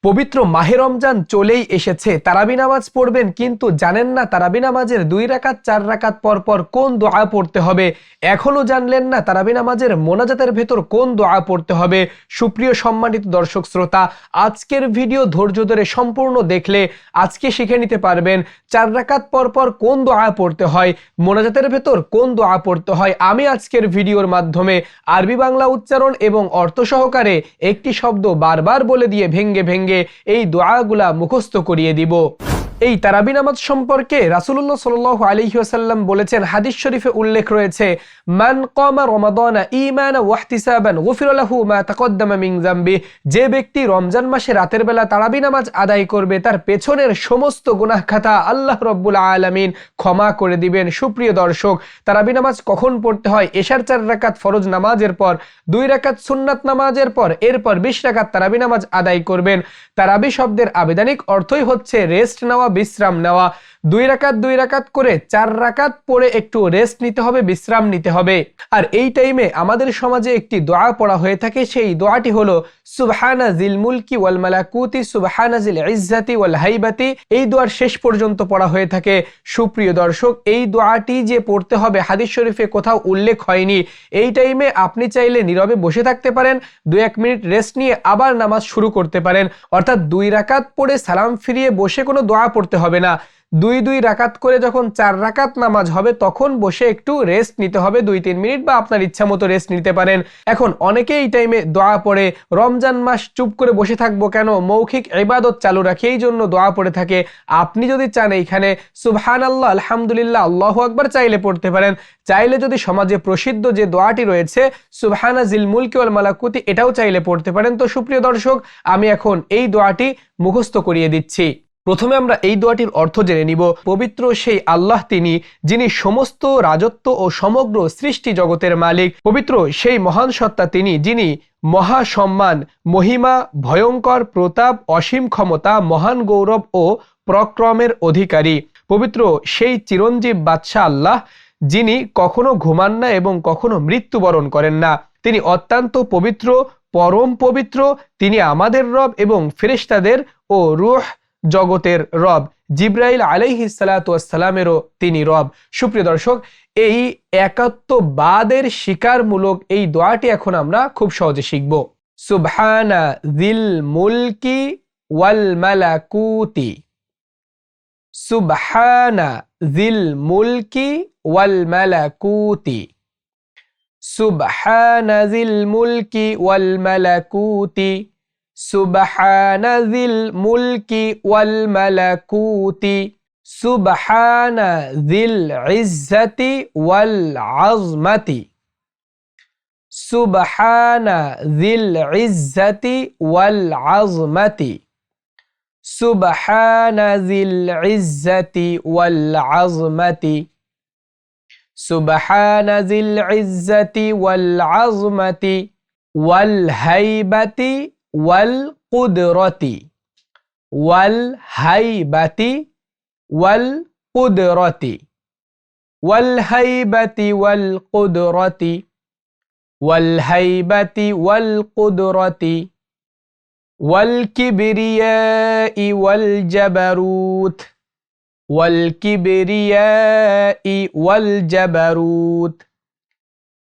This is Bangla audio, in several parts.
পবিত্র মাহে রমজান চলেই এসেছে, তারাবি নামাজ পড়বেন কিন্তু জানেন না তারাবি নামাজের 2 রাকাত 4 রাকাত পর পর কোন দোয়া পড়তে হবে। এখনো জানলেন না তারাবি নামাজের মোনাজাতের ভেতর কোন দোয়া পড়তে হবে। সুপ্রিয় সম্মানিত দর্শক শ্রোতা, আজকের ভিডিও ধৈর্য ধরে সম্পূর্ণ দেখলে আজকে শিখে নিতে পারবেন 4 রাকাত পর পর কোন দোয়া পড়তে হয়, মোনাজাতের ভেতর কোন দোয়া পড়তে হয়। আমি আজকের ভিডিওর মাধ্যমে আরবি বাংলা উচ্চারণ এবং অর্থ সহকারে একটি শব্দ বারবার বলে দিয়ে ভেঙ্গে ভেঙ্গে এই দোয়াগুলা মুখস্থ করিয়ে দিব। এই তারাবি নামাজ সম্পর্কে রাসূলুল্লাহ সাল্লাল্লাহু আলাইহি ওয়াসাল্লাম বলেছেন, হাদিস শরীফে উল্লেখ রয়েছে, মান কামা রমাদানা ঈমানান ওয়া ইহতিসাবান গুফিরা লাহু মা তাকদ্দামা মিন যামবি। যে ব্যক্তি রমজান মাসে রাতের বেলা তারাবি নামাজ আদায় করবে তার পেছনের সমস্ত গুনাহ খাতা আল্লাহ রাব্বুল আলামিন ক্ষমা করে দিবেন। সুপ্রিয় দর্শক, তারাবি নামাজ কখন পড়তে হয়? এশার 4 রাকাত ফরজ নামাজের পর, 2 রাকাত সুন্নাত নামাজের পর, এরপর 20 রাকাত তারাবি নামাজ আদায় করবেন। তারাবি শব্দের আবিধানিক অর্থই হচ্ছে রেস্ট নেওয়া, বিশ্রাম নেওয়া। 2 রাকাত করে 4 রাকাত পড়ে একটু রেস্ট নিতে হবে, বিশ্রাম নিতে হবে। আর এই টাইমে আমাদের সমাজে একটি দোয়া পড়া হয়ে থাকে, সেই দোয়াটি হলো সুবহানা জিল মুলকি ওয়াল মালাকুতি সুবহানা জিল ইজ্জাতি ওয়াল হাইবাতি। এই দোয়ার শেষ পর্যন্ত পড়া হয়ে থাকে। সুপ্রিয় দর্শক, এই দোয়াটি যে পড়তে হবে হাদিস শরীফে কোথাও উল্লেখ হয়নি। এই টাইমে আপনি চাইলে নীরবে বসে থাকতে পারেন, 2-1 মিনিট রেস্ট নিয়ে আবার নামাজ শুরু করতে পারেন। অর্থাৎ 2 রাকাত পড়ে সালাম ফিরিয়ে বসে কোনো দোয়া পড়তে হবে না। 2 রাকাত করে যখন 4 রাকাত নামাজ হবে তখন বসে একটু রেস্ট নিতে হবে, 2-3 মিনিট বা আপনার ইচ্ছা মতো রেস্ট নিতে পারেন। এখন অনেকে এই টাইমে দোয়া পড়ে, রমজান মাস চুপ করে বসে থাকবো কেন, মৌখিক ইবাদত চালু রাখে, এই জন্য দোয়া পড়ে থাকে। আপনি যদি চান এইখানে সুবহানাল্লাহ, আলহামদুলিল্লাহ, আল্লাহু আকবার চাইলে পড়তে পারেন। চাইলে যদি সমাজে প্রসিদ্ধ যে দোয়াটি রয়েছে সুবহানা জিল মুলকি ওয়াল মালাকুতি, এটাও চাইলে পড়তে পারেন। তো সুপ্রিয় দর্শক, আমি এখন এই দোয়াটি মুখস্থ করিয়ে দিচ্ছি। প্রথমে আমরা এই দোয়াটির অর্থ জেনে নিব। পবিত্র সেই আল্লাহ তিনি, যিনি সমস্ত রাজত্ব ও সমগ্র সৃষ্টি জগতের মালিক। পবিত্র সেই মহান সত্তা তিনি, যিনি মহা সম্মান, মহিমা, ভয়ঙ্কর প্রতাপ, অসীম ক্ষমতা, মহান গৌরব ও পরাক্রমের অধিকারী। পবিত্র সেই চিরঞ্জীব বাদশাহ আল্লাহ, যিনি কখনো ঘুমান না এবং কখনো মৃত্যুবরণ করেন না। তিনি অত্যন্ত পবিত্র, পরম পবিত্র। তিনি আমাদের রব এবং ফেরেশতাদের ও রূহ জগতের রব। জিবরাইল আলাইহিস সালাতু ওয়াস সালামেরও তিনি রব। সুপ্রিয় দর্শক, এই একাত্মবাদের স্বীকারমূলক এই দোয়াটি এখন আমরা খুব সহজে শিখব। সুবহানা জিল মুলকি ওয়াল মালাকুতি। সুবহানা জিল মুলকি ওয়াল মালাকুতি। সুবহানা জিল মুলকি ওয়াল মালাকুতি। সুবহানা জিল মুলকি ওয়াল মালাকুতি। সুবহানা জিল ইজ্জাতি ওয়াল আযমাতি। সুবহানা জিল ইজ্জাতি ওয়াল আযমাতি। সুবহানা জিল ইজ্জাতি ওয়াল আযমাতি। সুবহানা জিল ইজ্জাতি ওয়াল আযমাতি ওয়াল হাইবাতি ওয়াল কুদরতি। ওয়াল হাইবাতি ওয়াল কুদরতি। ওয়াল হাইবাতি ওয়াল কুদরতি। ওয়াল হাইবাতি ওয়াল কুদরতি। ওয়াল কিবরিয়াই ওয়াল জাবারুত। ওয়াল কিবরিয়াই ওয়াল জাবারুত।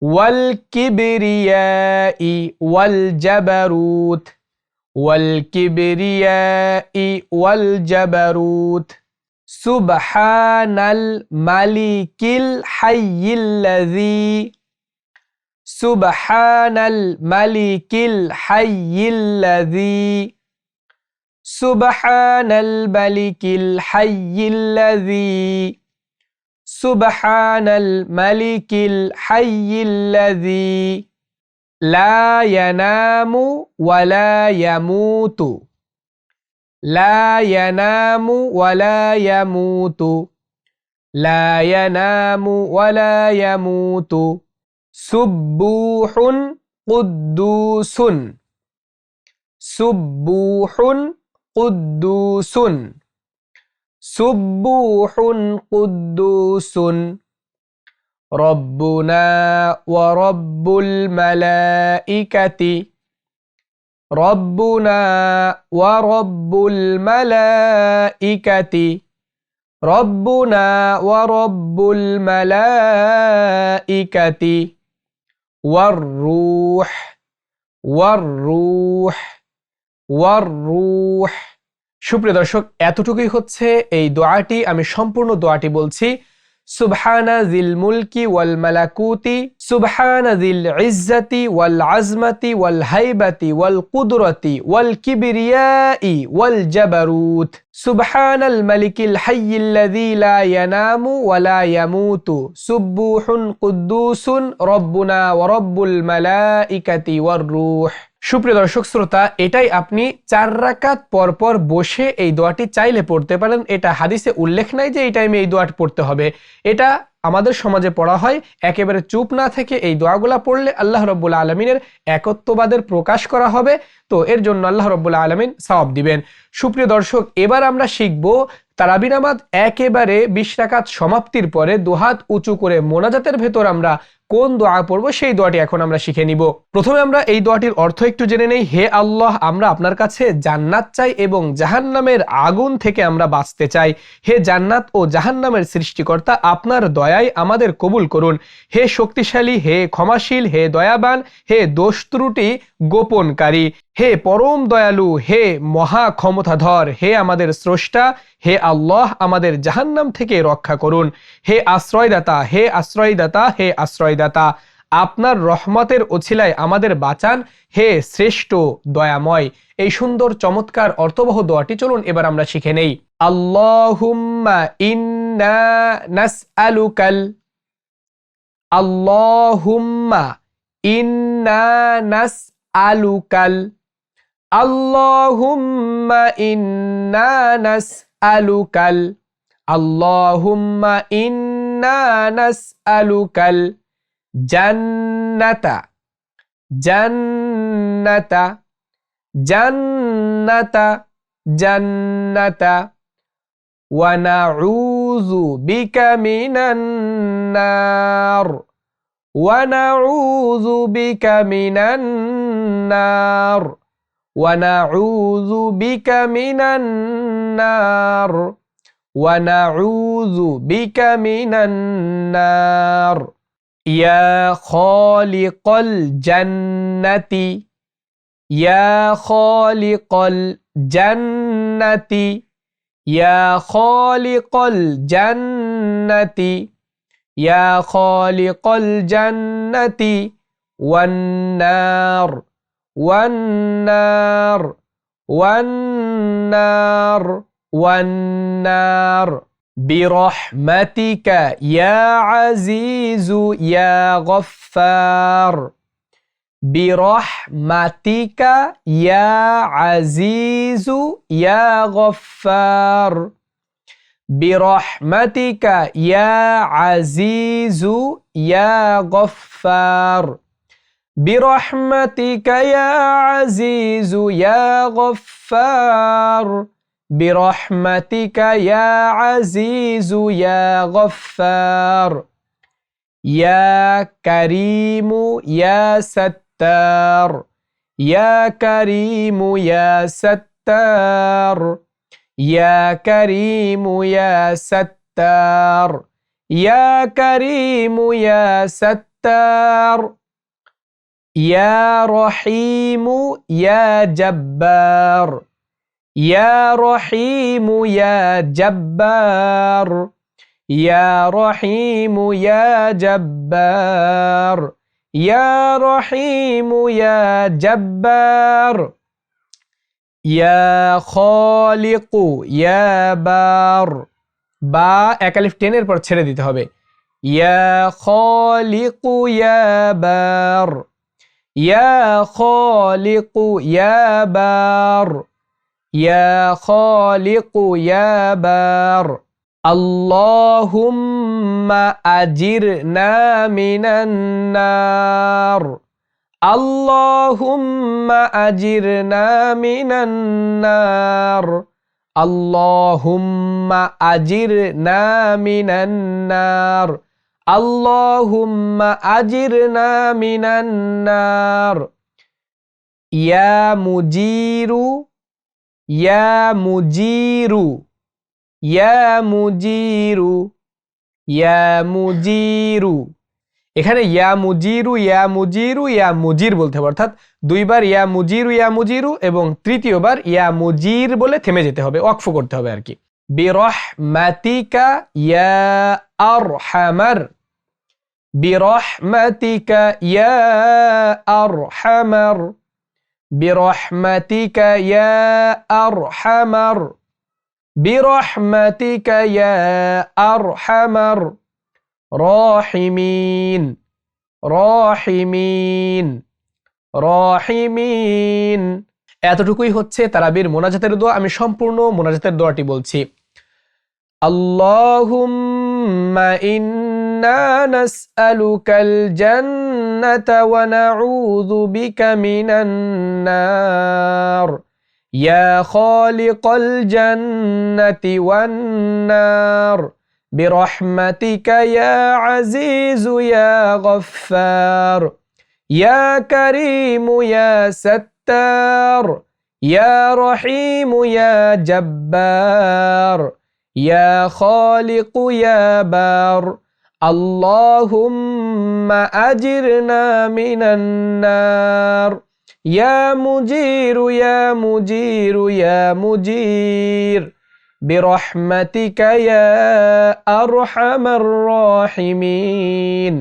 ওয়াল কিবরিয়াই ওয়াল জাবারুত। ওয়াল কিবরিয়াই ওয়াল জাবারুত। সুবহানাল মালিকিল হাইয়িল্লাযী। সুবহানাল মালিকিল হাইয়িল্লাযী। সুবহানাল মালিকিল হাইয়িল্লাযী। সুবহানাল মালিকিল হাইয়িল্লাযী লা ইয়ানামু ওয়া লা ইয়ামুতু। লা ইয়ানামু ওয়া লা ইয়ামুতু। লা ইয়ানামু ওয়া লা ইয়ামুতু। সুববুহুন কুদ্দুসুন। সুববুহুন কুদ্দুসুন। সুববুহুন কুদ্দুসুন। রব্বুনা ওয়া রব্বুল মালাইকাতি। রব্বুনা ওয়া রব্বুল মালাইকাতি রব্বুনা ওয়া রব্বুল মালাইকাতি ওয়ার রূহ ওয়ার রূহ ওয়ার রূহ। সুপ্রিয় দর্শক, এতটুকুই হচ্ছে এই দোয়াটি। আমি সম্পূর্ণ দোয়াটি বলছি। সুবহানা জিল মুলকি ওয়াল মালাকুতি সুবহানা জিল ইজ্জতি ওয়াল আজমতি ওয়াল হাইবাতি ওয়াল কুদরতি ওয়াল কিবরিয়াই ওয়াল জাবারুত সুবহানাল মালিকিল হাইয়িল্লাযী লা ইয়ানামু ওয়া লা ইয়ামুতু সুবহুন কুদ্দুসুন রব্বুনা ওয়া রব্বুল মালাইকাতি ওয়ার রূহ। সুপ্রিয় দর্শক শ্রোতা, এটাই আপনি 4 রাকাত পর পর বসে এই দোয়াটি চাইলে পড়তে পারেন। এটা হাদিসে উল্লেখ নাই যে এই টাইমে এই দোয়াটি পড়তে হবে। এটা আমাদের সমাজে পড়া হয়। একেবারে চুপ না থেকে এই দোয়াগুলা পড়লে আল্লাহ রাব্বুল আলামিনের একত্ববাদের প্রকাশ করা হবে। তো এর জন্য আল্লাহ রাব্বুল আলামিন সওয়াব দিবেন। সুপ্রিয় দর্শক, এবার আমরা শিখব তারাবি নামাজ একেবারে 20 রাকাত সমাপ্তির পরে দুহাত উঁচু করে মোনাজাতের ভেতর আমরা কোন দোয়া পড়বো সেই দোয়াটি এখন আমরা শিখে নিব। প্রথমে আমরা এই দোয়াটির অর্থ একটু জেনে নেই। হে আল্লাহ, আমরা আপনার কাছে জান্নাত চাই এবং জাহান্নামের আগুন থেকে আমরা বাঁচতে চাই। হে জান্নাত ও জাহান্নামের সৃষ্টিকর্তা, আপনার দয়ায় আমাদের কবুল করুন। হে শক্তিশালী, হে ক্ষমাশীল, হে দয়াবান, হে দোষ ত্রুটি গোপনকারী, হে পরম দয়ালু, হে মহা ক্ষমতাধর, হে আমাদের স্রষ্টা, হে আল্লাহ আমাদের জাহান্নাম থেকে রক্ষা করুন। হে আশ্রয়দাতা, হে আশ্রয়দাতা, হে আশ্রয়দাতা, আপনার রহমতের ওছিলায় আমাদের বাঁচান, হে শ্রেষ্ঠ দয়াময়। এই সুন্দর চমৎকার অর্থবহ দোয়াটি চলুন এবার আমরা শিখে নেই। আল্লাহুম্মা ইন্না নাসআলুকাল আল্লাহুম্মা ইন্না নাসআলুকাল আল্লাহুম্মা ইন্না নাসআলুকাল আল্লাহুম্মা ইন্না নাসআলুকাল জান্নাতা জান্নাতা জান্নাতা জান্নাতা ওয়া নাউযু বিকা মিনান নার ওয়া নাউযু বিকা মিনান নার ওয়া নাউযু বিকা মিনান নার ওয়া নাউযু বিকা মিনান নার ইয়া খালিকাল জান্নাতি ইয়া খালিকাল জান্নাতি ইয়া খালিকাল জান্নাতি ইয়া খালিকাল জান্নাতি ওয়ান নার ওয়ান নার ওয়ান নার ওয়ান নার বিরহমাতিকা ইয়া আজিজু ইয়া গফফার বিরহমাতিকা ইয়া আজিজু ইয়া গফফার বিরহমাতিকা ইয়া আজিজু ইয়া গফফার বিরহমাতিকা ইয়া আজিজু ইয়া গফফার বিরহমাতিকা ইয়া আজিজু ইয়া গফফার ইয়া কারীমু ইয়া সাত্তার ইয়া কারীমু ইয়া সাত্তার ইয়া কারীমু ইয়া সাত্তার ইয়া কারীমু ইয়া সাত্তার ইয়া রহিমু ইয়া জব্বার ইয়া রহিমু ইয়া জব্বার ইয়া রহিমু ইয়া জব্বার ইয়া রহিমু ইয়া জব্বার ইয়া খালিকু ইয়া বার বা এক আলিফ টেনের পর ছেড়ে দিতে হবে। ইয়া খালিকু ইয়া বার ইয়া খালিকু ইয়া বার ইয়া খালিকু ইয়া বার আল্লাহুম্মা আজিরনা মিনান নার আল্লাহুম্মা আজিরনা মিনান নার আল্লাহুম্মা আজিরনা মিনান নার আল্লাহুম্মা আজিরনা মিনান নার ইয়া মুজিরু, ইয়া মুজিরু, ইয়া মুজিরু, ইয়া মুজিরু। এখানে ইয়া মুজিরু, ইয়া মুজিরু, ইয়া মুজির বলতে হবে, অর্থাৎ দুইবার ইয়া মুজিরু, ইয়া মুজিরু এবং তৃতীয়বার ইয়া মুজির বলে থেমে যেতে হবে, ওয়াকফ করতে হবে আর কি। বিরহমাতিকা ইয়া আরহামার, বিরহমাতিকা ইয়া আরহামার, বিরহমাতিকা ইয়া আরহামার, বিরহমাতিকা ইয়া আরহামার রাহিমিন, রাহিমিন, রাহিমিন। এতটুকুই হচ্ছে তারাবির মোনাজাতের দোয়া। আমি সম্পূর্ণ মোনাজাতের দোয়াটি বলছি। আল্লাহুম্মা ইন্না নাসআলুকাল জান্নাতা ওয়া নাউযু বিকা মিনান নার ইয়া খালিকাল জান্নাতি ওয়ান নার برحمتك يا عزيز يا غفار يا كريم يا ستار يا رحيم يا جبار يا خالق يا بار اللهم أجرنا من النار يا مجير يا مجير يا مجير برحمتك يا أرحم الراحمين।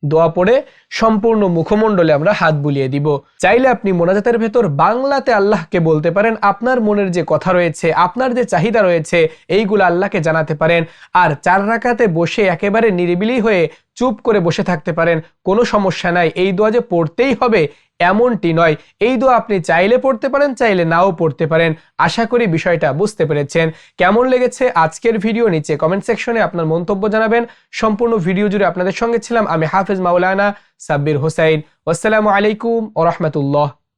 দোয়া পড়ে সম্পূর্ণ মুখমণ্ডলে আমরা হাত বুলিয়ে দিব। চাইলে আপনি মোনাজাতের ভেতর বাংলাতে আল্লাহকে বলতে পারেন, আপনার মনের যে কথা রয়েছে, আপনার যে চাহিদা রয়েছে, এইগুলো আল্লাহকে জানাতে পারেন। আর 4 রাকাতে বসে একেবারে নিরিবিলি হয়ে চুপ করে বসে থাকতে পারেন, কোনো সমস্যা নাই। এই দোয়া যে পড়তেই হবে এমনটি নয়, এই দোয়া আপনি চাইলে পড়তে পারেন, চাইলে নাও পড়তে পারেন। আশা করি বিষয়টা বুঝতে পেরেছেন। কেমন লেগেছে আজকের ভিডিও নিচে কমেন্ট সেকশনে আপনার মন্তব্য জানাবেন। সম্পূর্ণ ভিডিও জুড়ে আপনাদের সঙ্গে ছিলাম আমি হাফেজ মাওলানা সাব্বির হোসাইন। আসসালামু আলাইকুম ওয়া রাহমাতুল্লাহ।